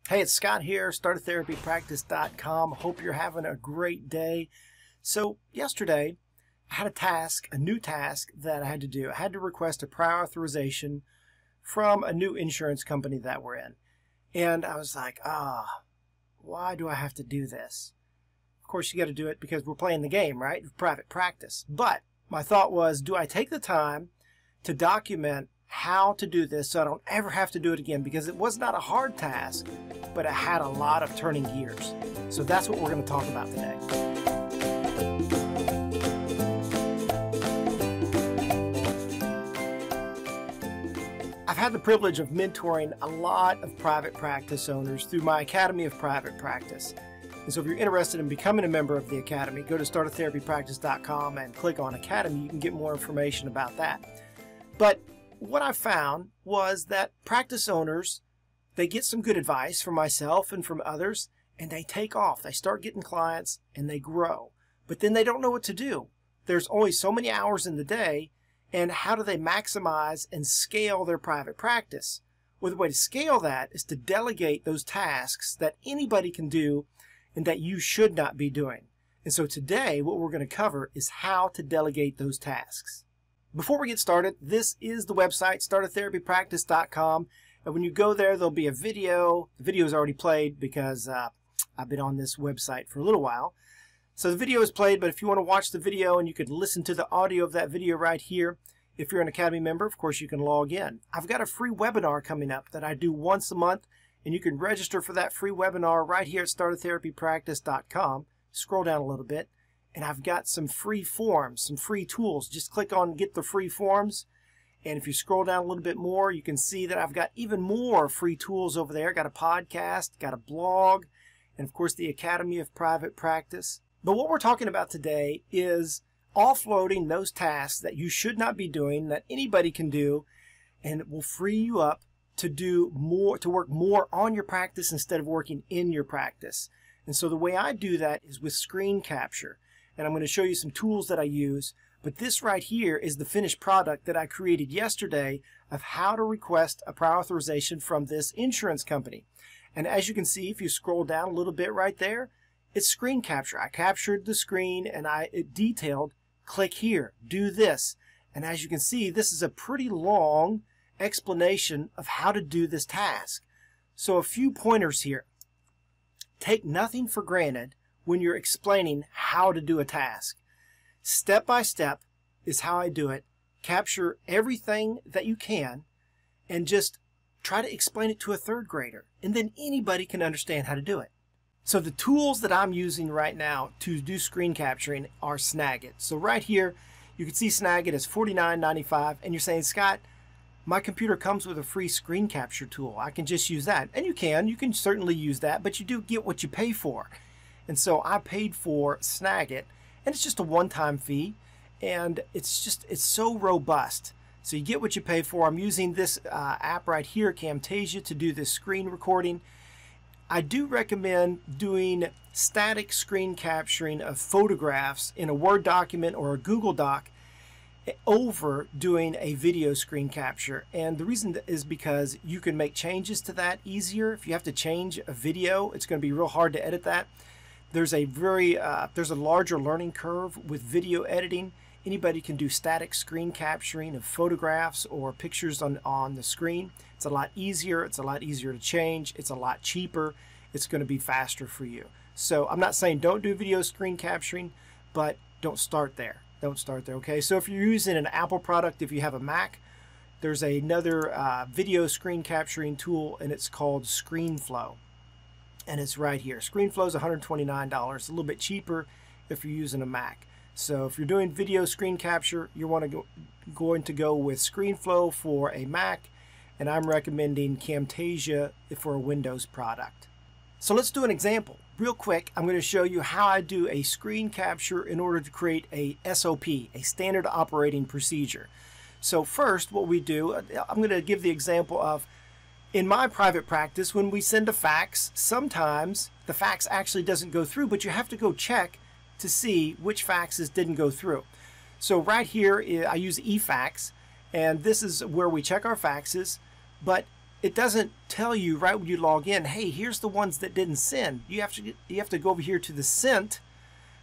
Hey, it's Scott here, startatherapypractice.com. Hope you're having a great day. So yesterday, I had a new task that I had to do. I had to request a prior authorization from a new insurance company that we're in. And I was like, why do I have to do this? Of course, you got to do it because we're playing the game, right? Private practice. But my thought was, do I take the time to document how to do this so I don't ever have to do it again? Because it was not a hard task, but it had a lot of turning gears. So that's what we're going to talk about today. I've had the privilege of mentoring a lot of private practice owners through my Academy of Private Practice. And so if you're interested in becoming a member of the Academy, go to startatherapypractice.com and click on Academy. You can get more information about that. But what I found was that practice owners, they get some good advice from myself and from others, and they take off. They start getting clients and they grow. But then they don't know what to do. There's only so many hours in the day, and how do they maximize and scale their private practice? Well, the way to scale that is to delegate those tasks that anybody can do and that you should not be doing. And so today, what we're going to cover is how to delegate those tasks. Before we get started, this is the website, startatherapypractice.com. And when you go there, there'll be a video. The video is already played because I've been on this website for a little while. So the video is played, but if you want to watch the video and you could listen to the audio of that video right here, if you're an Academy member, of course, you can log in. I've got a free webinar coming up that I do once a month, and you can register for that free webinar right here at startatherapypractice.com. Scroll down a little bit. And I've got some free forms, some free tools. Just click on Get the Free Forms. And if you scroll down a little bit more, you can see that I've got even more free tools over there. Got a podcast, got a blog, and of course the Academy of Private Practice. But what we're talking about today is offloading those tasks that you should not be doing, that anybody can do, and it will free you up to do more, to work more on your practice instead of working in your practice. And so the way I do that is with screen capture. And I'm going to show you some tools that I use. But this right here is the finished product that I created yesterday of how to request a prior authorization from this insurance company. And as you can see, if you scroll down a little bit right there, it's screen capture. I captured the screen and it detailed, click here, do this. And as you can see, this is a pretty long explanation of how to do this task. So a few pointers here. Take nothing for granted when you're explaining how to do a task. Step by step is how I do it. Capture everything that you can and just try to explain it to a third grader. And then anybody can understand how to do it. So the tools that I'm using right now to do screen capturing are Snagit. So right here, you can see Snagit is $49.95. And you're saying, Scott, my computer comes with a free screen capture tool. I can just use that. And you can certainly use that, but you do get what you pay for. And so I paid for Snagit, and it's just a one-time fee, and it's so robust. So you get what you pay for. I'm using this app right here, Camtasia, to do this screen recording. I do recommend doing static screen capturing of photographs in a Word document or a Google Doc over doing a video screen capture. And the reason is because you can make changes to that easier. If you have to change a video, it's going to be real hard to edit that. There's a larger learning curve with video editing. Anybody can do static screen capturing of photographs or pictures on the screen. It's a lot easier. It's a lot easier to change. It's a lot cheaper. It's going to be faster for you. So I'm not saying don't do video screen capturing, but don't start there. Don't start there, okay? So if you're using an Apple product, if you have a Mac, there's another video screen capturing tool, and it's called ScreenFlow. And it's right here. ScreenFlow is $129. It's a little bit cheaper if you're using a Mac. So if you're doing video screen capture, you want to going to go with ScreenFlow for a Mac, and I'm recommending Camtasia for a Windows product. So let's do an example. Real quick, I'm going to show you how I do a screen capture in order to create a SOP, a standard operating procedure. So first, what we do, I'm going to give the example of in my private practice, when we send a fax, sometimes the fax actually doesn't go through, but you have to go check to see which faxes didn't go through. So right here, I use eFax, and this is where we check our faxes. But it doesn't tell you right when you log in, hey, here's the ones that didn't send. You have to go over here to the sent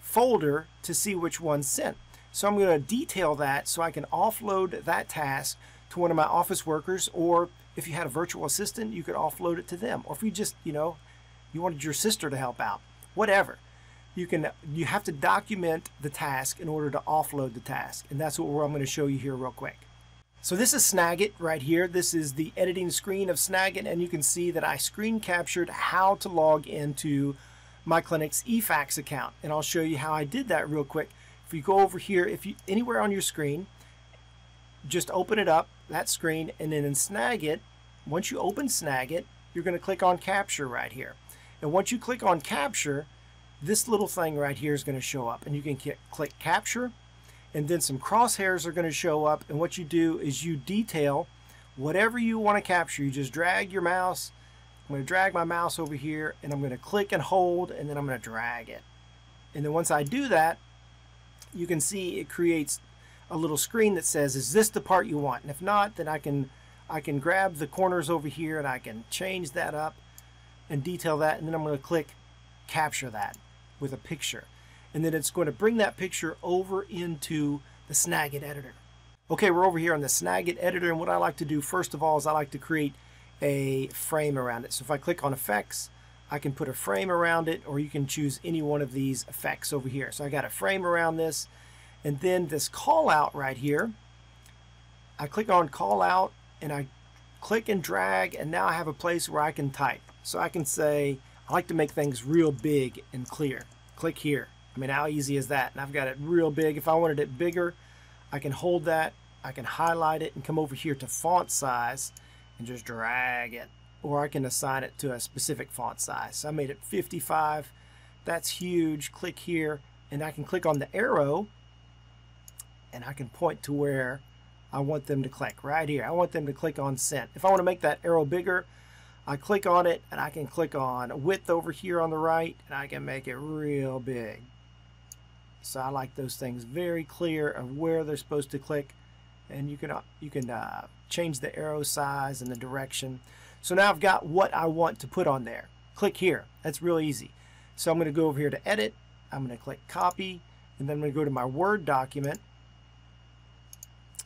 folder to see which ones sent. So I'm going to detail that so I can offload that task to one of my office workers, or if you had a virtual assistant, you could offload it to them. Or if you just, you wanted your sister to help out, whatever. You have to document the task in order to offload the task. And that's what I'm going to show you here real quick. So this is Snagit right here. This is the editing screen of Snagit, and you can see that I screen captured how to log into my clinic's eFax account. And I'll show you how I did that real quick. If you go over here, anywhere on your screen, just open it up, that screen, and then in Snagit, once you open Snagit, you're going to click on Capture right here. And once you click on Capture, this little thing right here is going to show up, and you can click Capture, and then some crosshairs are going to show up, and what you do is you detail whatever you want to capture. You just drag your mouse. I'm going to drag my mouse over here, and I'm going to click and hold, and then I'm going to drag it. And then once I do that, you can see it creates a little screen that says, is this the part you want? And if not, then I can grab the corners over here and I can change that up and detail that, and then I'm going to click capture that with a picture. And then it's going to bring that picture over into the Snagit editor. Okay, we're over here on the Snagit editor, and what I like to do first of all is I like to create a frame around it. So if I click on effects, I can put a frame around it, or you can choose any one of these effects over here. So I got a frame around this, and then this call out right here, I click on call out and I click and drag, and now I have a place where I can type. So I can say, I like to make things real big and clear. Click here. I mean, how easy is that? And I've got it real big. If I wanted it bigger, I can hold that, I can highlight it and come over here to font size and just drag it. Or I can assign it to a specific font size. So I made it 55. That's huge. Click here, and I can click on the arrow, and I can point to where I want them to click. Right here. I want them to click on sent. If I want to make that arrow bigger, I click on it, and I can click on width over here on the right, and I can make it real big. So I like those things very clear of where they're supposed to click, and you can change the arrow size and the direction. So now I've got what I want to put on there. Click here. That's real easy. So I'm going to go over here to edit. I'm going to click copy, and then I'm going to go to my Word document.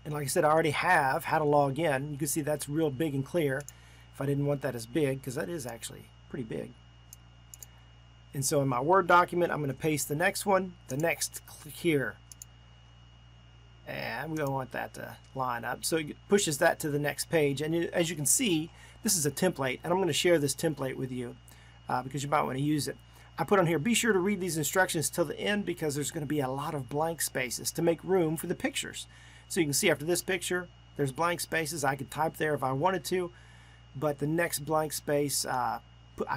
And like I said, I already have how to log in. You can see that's real big and clear. If I didn't want that as big, because that is actually pretty big. And so in my Word document, I'm going to paste the next one. The next, click here. And we don't want that to line up. So it pushes that to the next page. And as you can see, this is a template. And I'm going to share this template with you because you might want to use it. I put on here, be sure to read these instructions till the end because there's going to be a lot of blank spaces to make room for the pictures. So you can see after this picture, there's blank spaces. I could type there if I wanted to. But the next blank space, I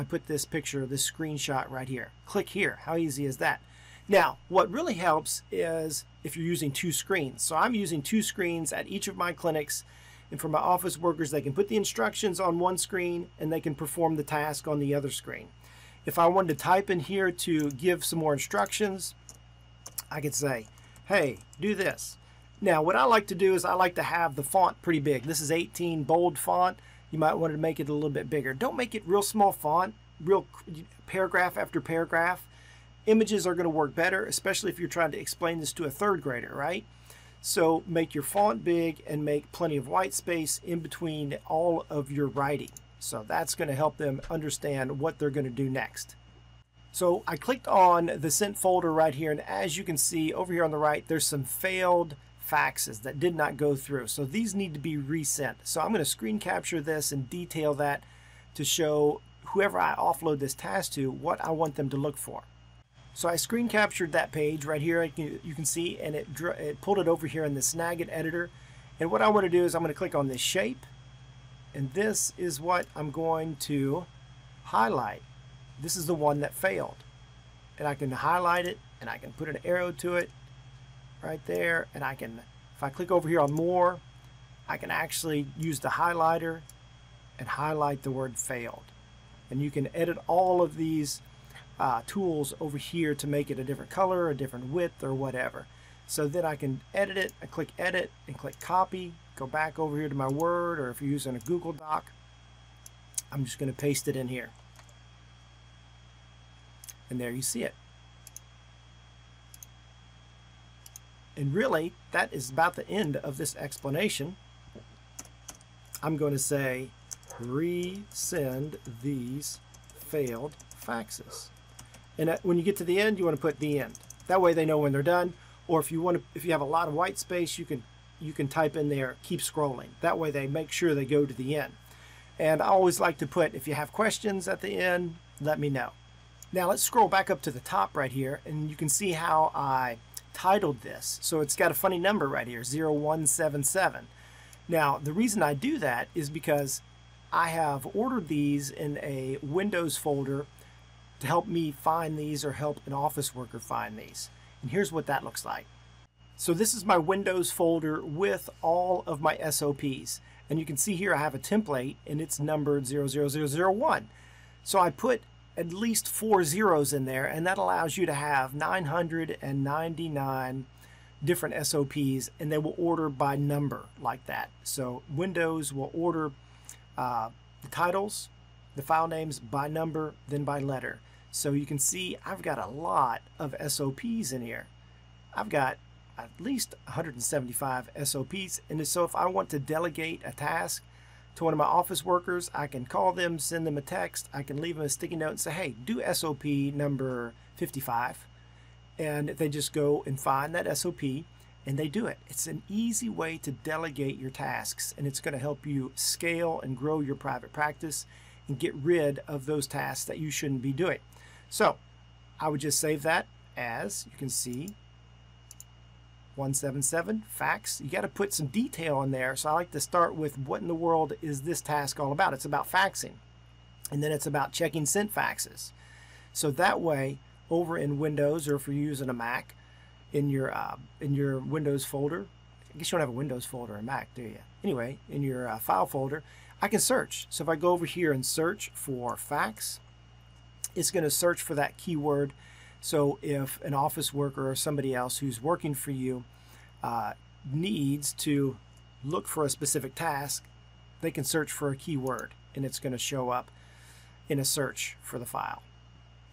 put this picture, this screenshot right here. Click here. How easy is that? Now, what really helps is if you're using two screens. So I'm using two screens at each of my clinics, and for my office workers, they can put the instructions on one screen and they can perform the task on the other screen. If I wanted to type in here to give some more instructions, I could say, hey, do this. Now, what I like to do is I like to have the font pretty big. This is 18 bold font. You might want to make it a little bit bigger. Don't make it real small font, real paragraph after paragraph. Images are going to work better, especially if you're trying to explain this to a third grader, right? So make your font big and make plenty of white space in between all of your writing. So that's going to help them understand what they're going to do next. So I clicked on the sent folder right here, and as you can see over here on the right, there's some failed faxes that did not go through. So these need to be resent. So I'm going to screen capture this and detail that to show whoever I offload this task to what I want them to look for. So I screen captured that page right here, you can see, and it pulled it over here in the Snagit editor. And what I want to do is I'm going to click on this shape, and this is what I'm going to highlight. This is the one that failed. And I can highlight it, and I can put an arrow to it right there, and I can, if I click over here on more, I can actually use the highlighter and highlight the word failed. And you can edit all of these tools over here to make it a different color, a different width, or whatever. So then I can edit it. I click edit and click copy, go back over here to my Word, or if you're using a Google Doc, I'm just going to paste it in here. And there you see it. And really, that is about the end of this explanation. I'm going to say, resend these failed faxes. And when you get to the end, you want to put the end. That way they know when they're done. Or if you have a lot of white space, you can type in there, keep scrolling. That way they make sure they go to the end. And I always like to put, if you have questions at the end, let me know. Now let's scroll back up to the top right here, and you can see how I titled this. So it's got a funny number right here, 0177. Now the reason I do that is because I have ordered these in a Windows folder to help me find these or help an office worker find these. And here's what that looks like. So this is my Windows folder with all of my SOPs. And you can see here I have a template and it's numbered 00001. So I put at least 4 zeros in there, and that allows you to have 999 different SOPs, and they will order by number like that. So Windows will order the titles, the file names by number, then by letter. So you can see I've got a lot of SOPs in here. I've got at least 175 SOPs, and so if I want to delegate a task to one of my office workers, I can call them, send them a text, I can leave them a sticky note and say, hey, do SOP number 55, and they just go and find that SOP and they do it. It's an easy way to delegate your tasks, and it's going to help you scale and grow your private practice and get rid of those tasks that you shouldn't be doing. So I would just save that as, you can see, 177 fax. You got to put some detail in there, so I like to start with what in the world is this task all about. It's about faxing, and then it's about checking sent faxes. So that way, over in Windows, or if you're using a Mac, in your Windows folder, I guess you don't have a Windows folder in Mac, do you? Anyway, in your file folder, I can search. So if I go over here and search for fax, it's going to search for that keyword. So if an office worker or somebody else who's working for you needs to look for a specific task, they can search for a keyword, and it's going to show up in a search for the file.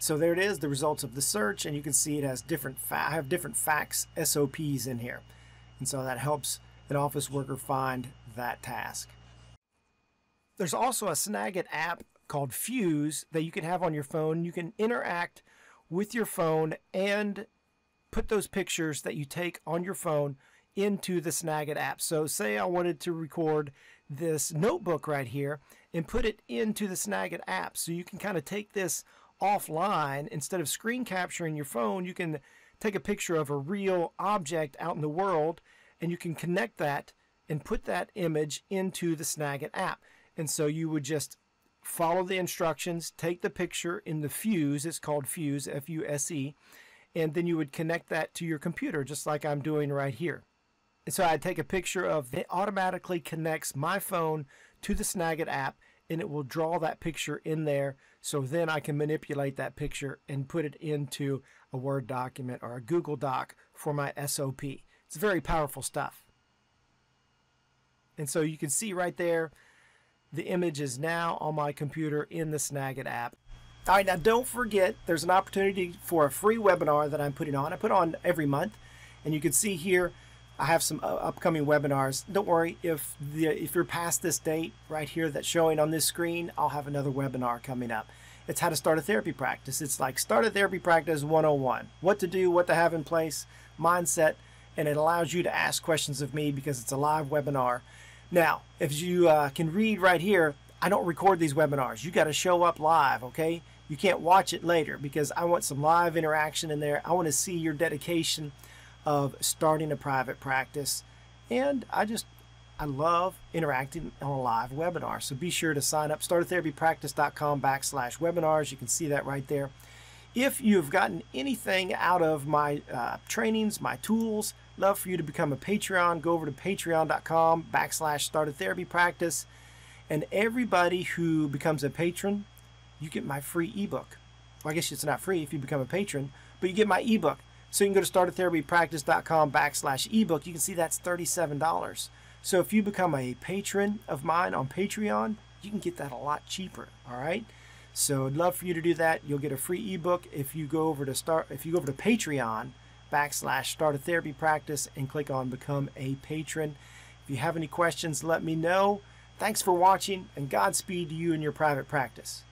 So there it is, the results of the search, and you can see it has I have different fax SOPs in here. And so that helps an office worker find that task. There's also a Snagit app called Fuse that you can have on your phone. You can interact with your phone and put those pictures that you take on your phone into the Snagit app. So say I wanted to record this notebook right here and put it into the Snagit app. So you can kind of take this offline. Instead of screen capturing your phone, you can take a picture of a real object out in the world, and you can connect that and put that image into the Snagit app. And so you would just follow the instructions, take the picture in the Fuse, it's called Fuse, F-U-S-E, and then you would connect that to your computer, just like I'm doing right here. And so I'd take a picture of it, automatically connects my phone to the Snagit app, and it will draw that picture in there, so then I can manipulate that picture and put it into a Word document or a Google Doc for my SOP. It's very powerful stuff. And so you can see right there, the image is now on my computer in the Snagit app. All right, now don't forget, there's an opportunity for a free webinar that I'm putting on. I put on every month, and you can see here I have some upcoming webinars. Don't worry, if you're past this date right here that's showing on this screen, I'll have another webinar coming up. It's how to start a therapy practice. It's like Start a Therapy Practice 101. What to do, what to have in place, mindset, and it allows you to ask questions of me because it's a live webinar. Now, if you can read right here, I don't record these webinars. You got to show up live, okay? You can't watch it later because I want some live interaction in there. I want to see your dedication of starting a private practice. And I love interacting on a live webinar. So be sure to sign up, startatherapypractice.com/webinars. You can see that right there. If you've gotten anything out of my trainings, my tools, love for you to become a Patreon. Go over to patreon.com/startatherapypractice. And everybody who becomes a patron, you get my free ebook. Well, I guess it's not free if you become a patron, but you get my ebook. So you can go to startatherapypractice.com/ebook. You can see that's $37. So if you become a patron of mine on Patreon, you can get that a lot cheaper. All right. So I'd love for you to do that. You'll get a free ebook if you go over to Patreon /Start a Therapy Practice and click on Become a Patron. If you have any questions, let me know. Thanks for watching, and Godspeed to you in your private practice.